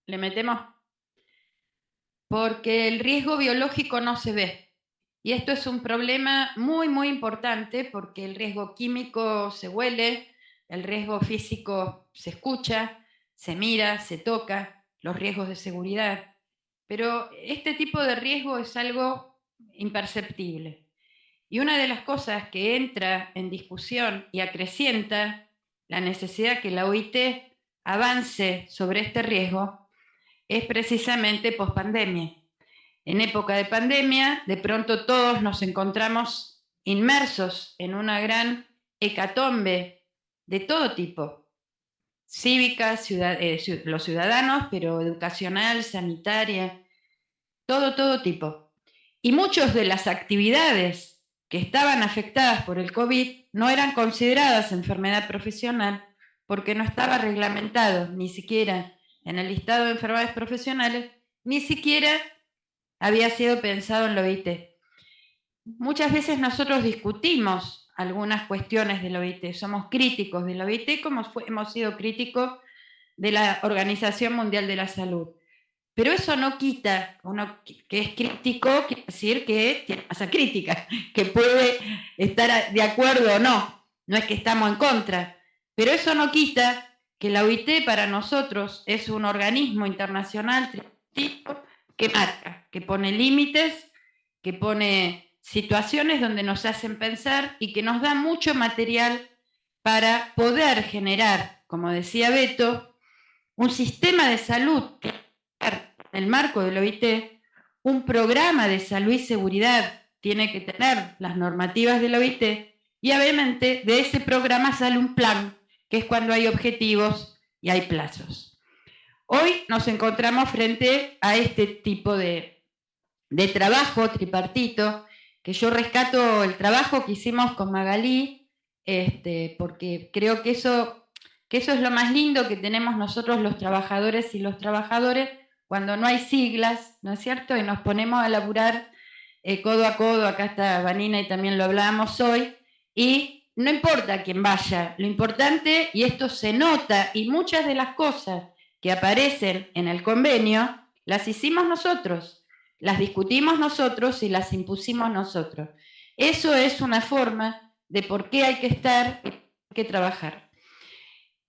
Le metemos porque el riesgo biológico no se ve. Y esto es un problema muy, muy importante porque el riesgo químico se huele, el riesgo físico se escucha, se mira, se toca, los riesgos de seguridad. Pero este tipo de riesgo es algo imperceptible. Y una de las cosas que entra en discusión y acrecienta la necesidad que la OIT avance sobre este riesgo es precisamente pospandemia. En época de pandemia, de pronto todos nos encontramos inmersos en una gran hecatombe de todo tipo, cívica, los ciudadanos, pero educacional, sanitaria, todo tipo. Y muchas de las actividades que estaban afectadas por el COVID no eran consideradas enfermedad profesional porque no estaba reglamentado ni siquiera en el listado de enfermedades profesionales, ni siquiera había sido pensado en la OIT. Muchas veces nosotros discutimos algunas cuestiones de la OIT, somos críticos de la OIT como hemos sido críticos de la Organización Mundial de la Salud. Pero eso no quita, uno que es crítico, quiere decir que tiene masa crítica, que puede estar de acuerdo o no, no es que estamos en contra, pero eso no quita que la OIT para nosotros es un organismo internacional tripartito que marca, que pone límites, que pone situaciones donde nos hacen pensar y que nos da mucho material para poder generar, como decía Beto, un sistema de salud que en el marco de la OIT, un programa de salud y seguridad tiene que tener las normativas de la OIT y obviamente de ese programa sale un plan, que es cuando hay objetivos y hay plazos. Hoy nos encontramos frente a este tipo de trabajo tripartito, que yo rescato el trabajo que hicimos con Magalí, porque creo que eso es lo más lindo que tenemos nosotros los trabajadores y los trabajadores cuando no hay siglas, ¿no es cierto? Y nos ponemos a laburar codo a codo, acá está Vanina y también lo hablábamos hoy, y no importa quién vaya, lo importante, y esto se nota, y muchas de las cosas que aparecen en el convenio, las hicimos nosotros, las discutimos nosotros y las impusimos nosotros. Eso es una forma de por qué hay que estar, hay que trabajar.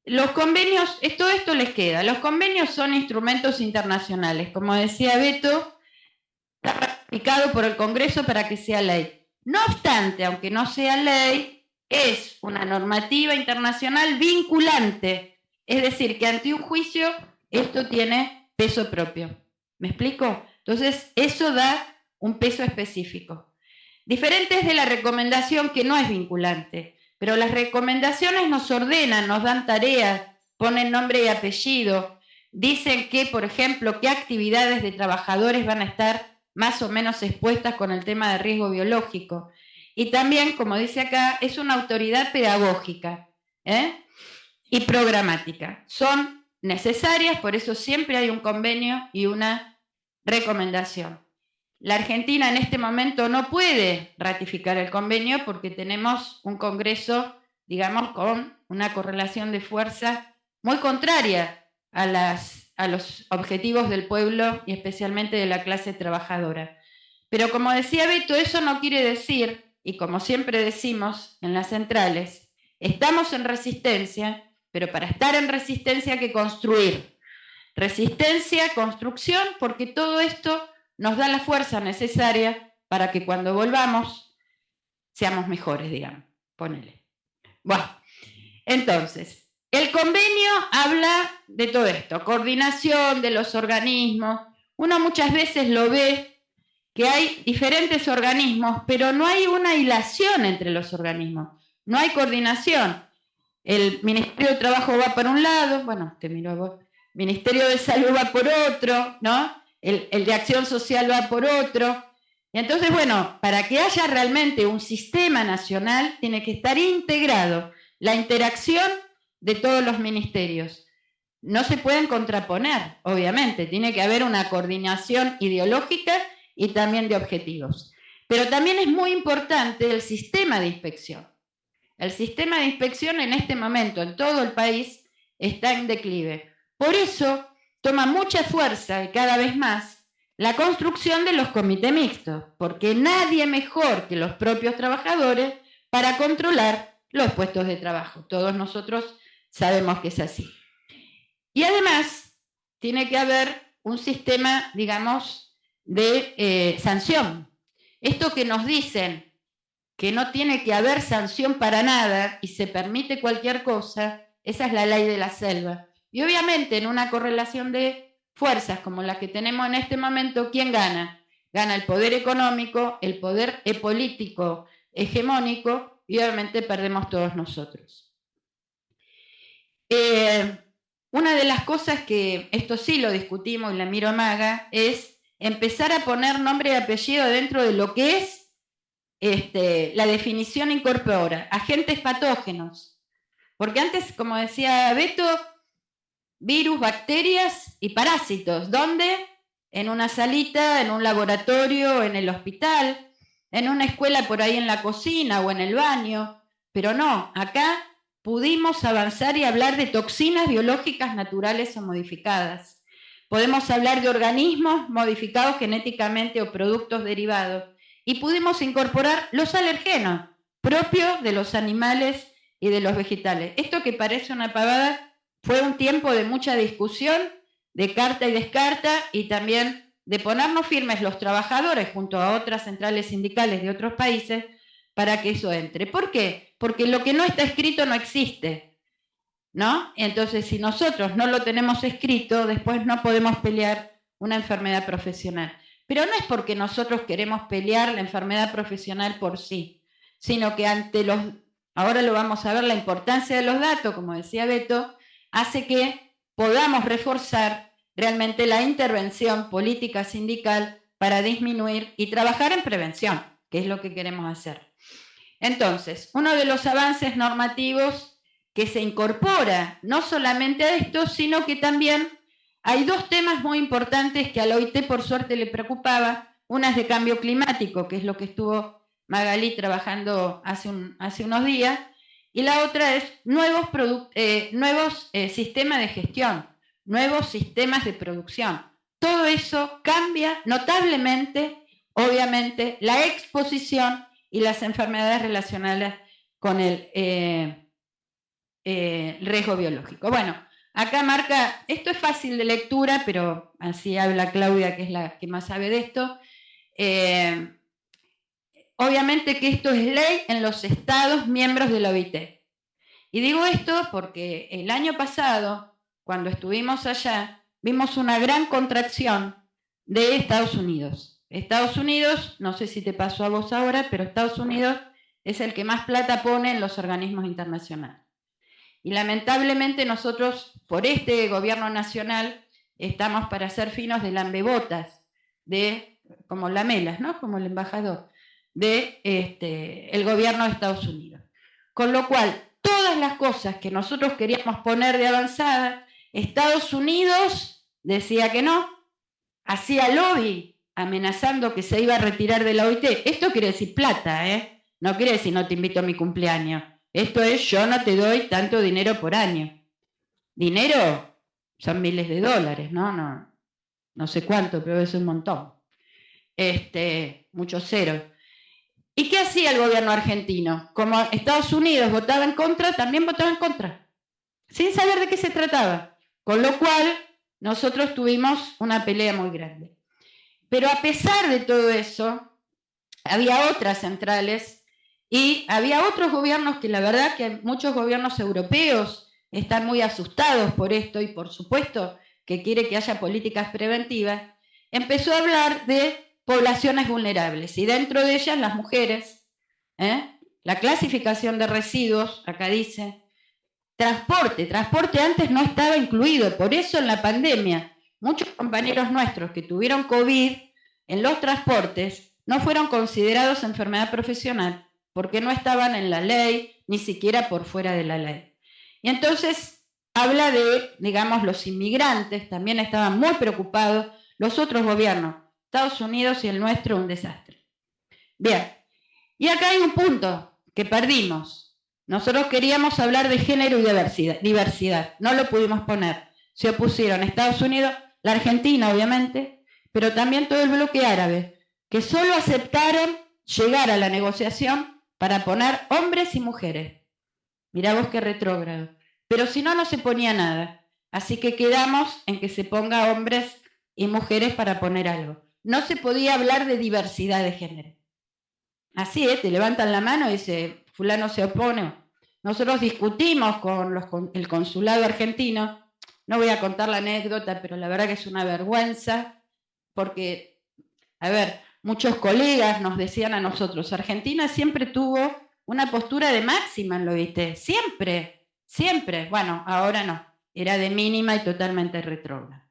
Los convenios, todo esto les queda. Los convenios son instrumentos internacionales. Como decía Beto, está ratificado por el Congreso para que sea ley. No obstante, aunque no sea ley, es una normativa internacional vinculante. Es decir, que ante un juicio esto tiene peso propio. ¿Me explico? Entonces, eso da un peso específico. Diferente es de la recomendación que no es vinculante. Pero las recomendaciones nos ordenan, nos dan tareas, ponen nombre y apellido, dicen que, por ejemplo, qué actividades de trabajadores van a estar más o menos expuestas con el tema de riesgo biológico. Y también, como dice acá, es una autoridad pedagógica y programática. Son necesarias, por eso siempre hay un convenio y una recomendación. La Argentina en este momento no puede ratificar el convenio porque tenemos un Congreso, digamos, con una correlación de fuerza muy contraria a los objetivos del pueblo y especialmente de la clase trabajadora. Pero como decía Beto, eso no quiere decir, y como siempre decimos en las centrales, estamos en resistencia, pero para estar en resistencia hay que construir. Resistencia, construcción, porque todo esto nos da la fuerza necesaria para que cuando volvamos seamos mejores, digamos. Ponele. Bueno, entonces, el convenio habla de todo esto, coordinación de los organismos. Uno muchas veces lo ve que hay diferentes organismos, pero no hay una hilación entre los organismos, no hay coordinación. El Ministerio de Trabajo va por un lado, bueno, te miro a vos, Ministerio de Salud va por otro, ¿no? El de Acción Social va por otro. Y entonces, bueno, para que haya realmente un sistema nacional, tiene que estar integrado la interacción de todos los ministerios. No se pueden contraponer, obviamente, tiene que haber una coordinación ideológica y también de objetivos. Pero también es muy importante el sistema de inspección. El sistema de inspección en este momento en todo el país está en declive. Por eso, toma mucha fuerza y cada vez más la construcción de los comités mixtos, porque nadie mejor que los propios trabajadores para controlar los puestos de trabajo. Todos nosotros sabemos que es así. Y además tiene que haber un sistema, digamos, de sanción. Esto que nos dicen que no tiene que haber sanción para nada y se permite cualquier cosa, esa es la ley de la selva. Y obviamente en una correlación de fuerzas como la que tenemos en este momento, ¿quién gana? Gana el poder económico, el poder político hegemónico y obviamente perdemos todos nosotros. Una de las cosas que, esto sí lo discutimos y la miro a Maga, es empezar a poner nombre y apellido dentro de lo que es la definición incorpora agentes patógenos. Porque antes, como decía Beto, virus, bacterias y parásitos. ¿Dónde? En una salita, en un laboratorio, en el hospital, en una escuela por ahí en la cocina o en el baño. Pero no, acá pudimos avanzar y hablar de toxinas biológicas naturales o modificadas. Podemos hablar de organismos modificados genéticamente o productos derivados. Y pudimos incorporar los alergenos propios de los animales y de los vegetales. Esto que parece una pavada fue un tiempo de mucha discusión, de carta y descarta, y también de ponernos firmes los trabajadores junto a otras centrales sindicales de otros países para que eso entre. ¿Por qué? Porque lo que no está escrito no existe, ¿no? Entonces, si nosotros no lo tenemos escrito, después no podemos pelear una enfermedad profesional. Pero no es porque nosotros queremos pelear la enfermedad profesional por sí, sino que ante los, ahora lo vamos a ver, la importancia de los datos, como decía Beto, hace que podamos reforzar realmente la intervención política sindical para disminuir y trabajar en prevención, que es lo que queremos hacer. Entonces, uno de los avances normativos que se incorpora no solamente a esto, sino que también hay dos temas muy importantes que a la OIT por suerte le preocupaba. Una es de cambio climático, que es lo que estuvo Magalí trabajando hace unos días, y la otra es nuevos sistemas de gestión, nuevos sistemas de producción. Todo eso cambia notablemente, obviamente, la exposición y las enfermedades relacionadas con el riesgo biológico. Bueno, acá marca, esto es fácil de lectura, pero así habla Claudia, que es la que más sabe de esto. Obviamente que esto es ley en los estados miembros de la OIT. Y digo esto porque el año pasado, cuando estuvimos allá, vimos una gran contracción de Estados Unidos. Estados Unidos, no sé si te pasó a vos ahora, pero Estados Unidos es el que más plata pone en los organismos internacionales. Y lamentablemente nosotros, por este gobierno nacional, estamos para ser finos de lambebotas, como lamelas, ¿no? Como el embajador, el gobierno de Estados Unidos. Con lo cual, todas las cosas que nosotros queríamos poner de avanzada, Estados Unidos decía que no, hacía lobby amenazando que se iba a retirar de la OIT. Esto quiere decir plata, ¿eh? No quiere decir no te invito a mi cumpleaños. Esto es, yo no te doy tanto dinero por año. Dinero son miles de dólares, ¿no? No sé cuánto, pero es un montón. Muchos ceros. ¿Y qué hacía el gobierno argentino? Como Estados Unidos votaba en contra, también votaba en contra, sin saber de qué se trataba. Con lo cual, nosotros tuvimos una pelea muy grande. Pero a pesar de todo eso, había otras centrales y había otros gobiernos que la verdad que muchos gobiernos europeos están muy asustados por esto y por supuesto que quiere que haya políticas preventivas, empezó a hablar de poblaciones vulnerables y dentro de ellas las mujeres, la clasificación de residuos, acá dice, transporte antes no estaba incluido, por eso en la pandemia muchos compañeros nuestros que tuvieron COVID en los transportes no fueron considerados enfermedad profesional porque no estaban en la ley, ni siquiera por fuera de la ley. Y entonces habla de, digamos, los inmigrantes, también estaban muy preocupados, los otros gobiernos, Estados Unidos y el nuestro, un desastre. Bien, y acá hay un punto que perdimos. Nosotros queríamos hablar de género y diversidad, no lo pudimos poner. se opusieron Estados Unidos, la Argentina obviamente, pero también todo el bloque árabe, que solo aceptaron llegar a la negociación para poner hombres y mujeres. Mirá vos qué retrógrado. Pero si no, no se ponía nada. Así que quedamos en que se ponga hombres y mujeres para poner algo. No se podía hablar de diversidad de género. Así te levantan la mano y dice, fulano se opone. Nosotros discutimos con el consulado argentino, no voy a contar la anécdota, pero la verdad que es una vergüenza, porque, a ver, muchos colegas nos decían a nosotros, Argentina siempre tuvo una postura de máxima en lo ¿viste? Siempre, siempre. Bueno, ahora no, era de mínima y totalmente retrógrada.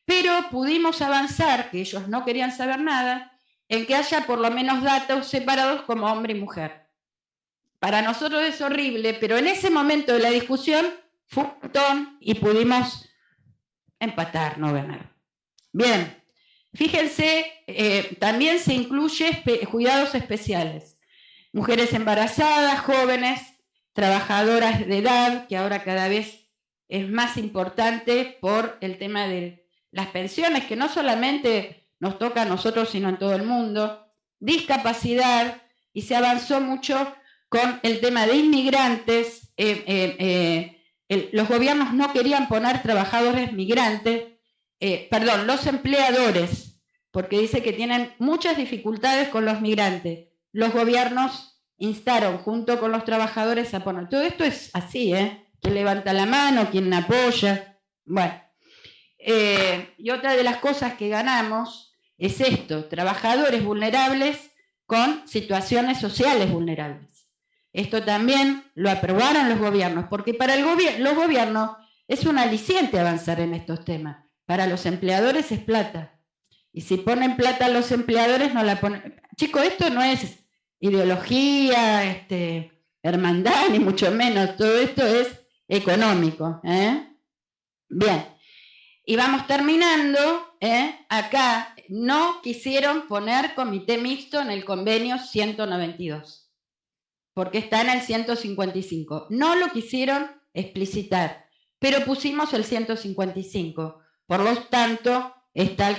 Pero pudimos avanzar, que ellos no querían saber nada, en que haya por lo menos datos separados como hombre y mujer. Para nosotros es horrible, pero en ese momento de la discusión fue un montón y pudimos empatar, no ganar. Bien, fíjense, también se incluye cuidados especiales. Mujeres embarazadas, jóvenes, trabajadoras de edad, que ahora cada vez es más importante por el tema de las pensiones, que no solamente nos toca a nosotros, sino en todo el mundo, discapacidad, y se avanzó mucho con el tema de inmigrantes. Los gobiernos no querían poner trabajadores migrantes, los empleadores, porque dice que tienen muchas dificultades con los migrantes. Los gobiernos instaron junto con los trabajadores a poner. Todo esto es así, ¿Quién levanta la mano? ¿Quién apoya? Bueno. Y otra de las cosas que ganamos es esto, trabajadores vulnerables con situaciones sociales vulnerables. Esto también lo aprobaron los gobiernos, porque para los gobiernos es un aliciente avanzar en estos temas. Para los empleadores es plata. Y si ponen plata a los empleadores, no la ponen. Chicos, esto no es ideología, hermandad, ni mucho menos. Todo esto es económico. Bien. Y vamos terminando. Acá no quisieron poner comité mixto en el convenio 192, porque está en el 155. No lo quisieron explicitar, pero pusimos el 155. Por lo tanto, está el...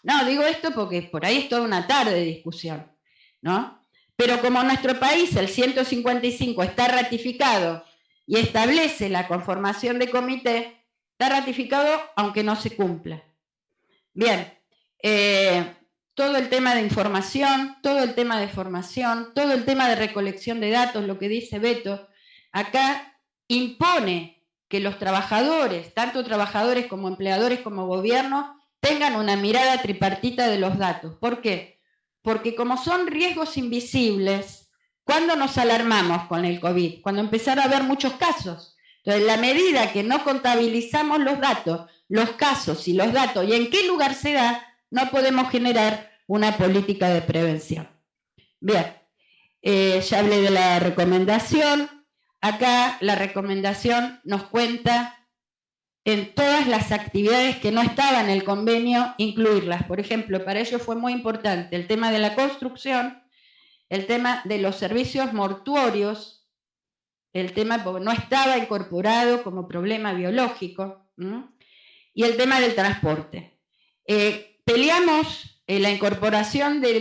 No, digo esto porque por ahí es toda una tarde de discusión, ¿no? Pero como en nuestro país el 155 está ratificado y establece la conformación de comité, está ratificado aunque no se cumpla. Bien, todo el tema de información, todo el tema de formación, todo el tema de recolección de datos, lo que dice Beto, acá impone que los trabajadores, tanto trabajadores como empleadores como gobierno, tengan una mirada tripartita de los datos. ¿Por qué? Porque como son riesgos invisibles, ¿cuándo nos alarmamos con el COVID? Cuando empezaron a haber muchos casos. Entonces, en la medida que no contabilizamos los datos, los casos y los datos, y en qué lugar se da, no podemos generar una política de prevención. Bien, ya hablé de la recomendación. Acá la recomendación nos cuenta en todas las actividades que no estaban en el convenio, incluirlas. Por ejemplo, para ello fue muy importante el tema de la construcción, el tema de los servicios mortuorios, el tema porque no estaba incorporado como problema biológico, y el tema del transporte. Peleamos la incorporación de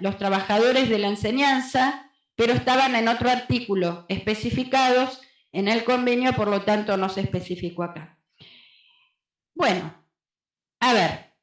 los trabajadores de la enseñanza, pero estaban en otro artículo especificados en el convenio, por lo tanto no se especificó acá. Bueno, a ver,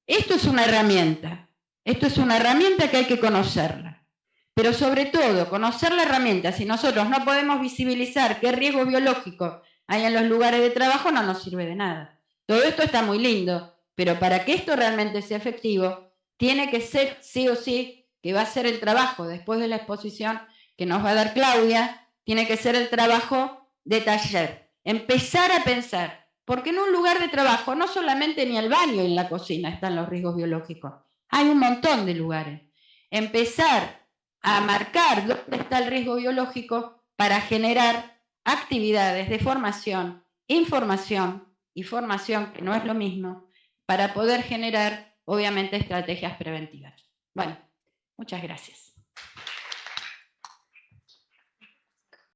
esto es una herramienta que hay que conocerla, pero sobre todo conocer la herramienta. Si nosotros no podemos visibilizar qué riesgo biológico hay en los lugares de trabajo, no nos sirve de nada. Todo esto está muy lindo, pero para que esto realmente sea efectivo, tiene que ser sí o sí, que va a ser el trabajo después de la exposición que nos va a dar Claudia, tiene que ser el trabajo de taller. Empezar a pensar, porque en un lugar de trabajo no solamente ni el baño y la cocina están los riesgos biológicos, hay un montón de lugares. Empezar a marcar dónde está el riesgo biológico para generar actividades de formación, información y formación, que no es lo mismo, para poder generar, obviamente, estrategias preventivas. Bueno, muchas gracias.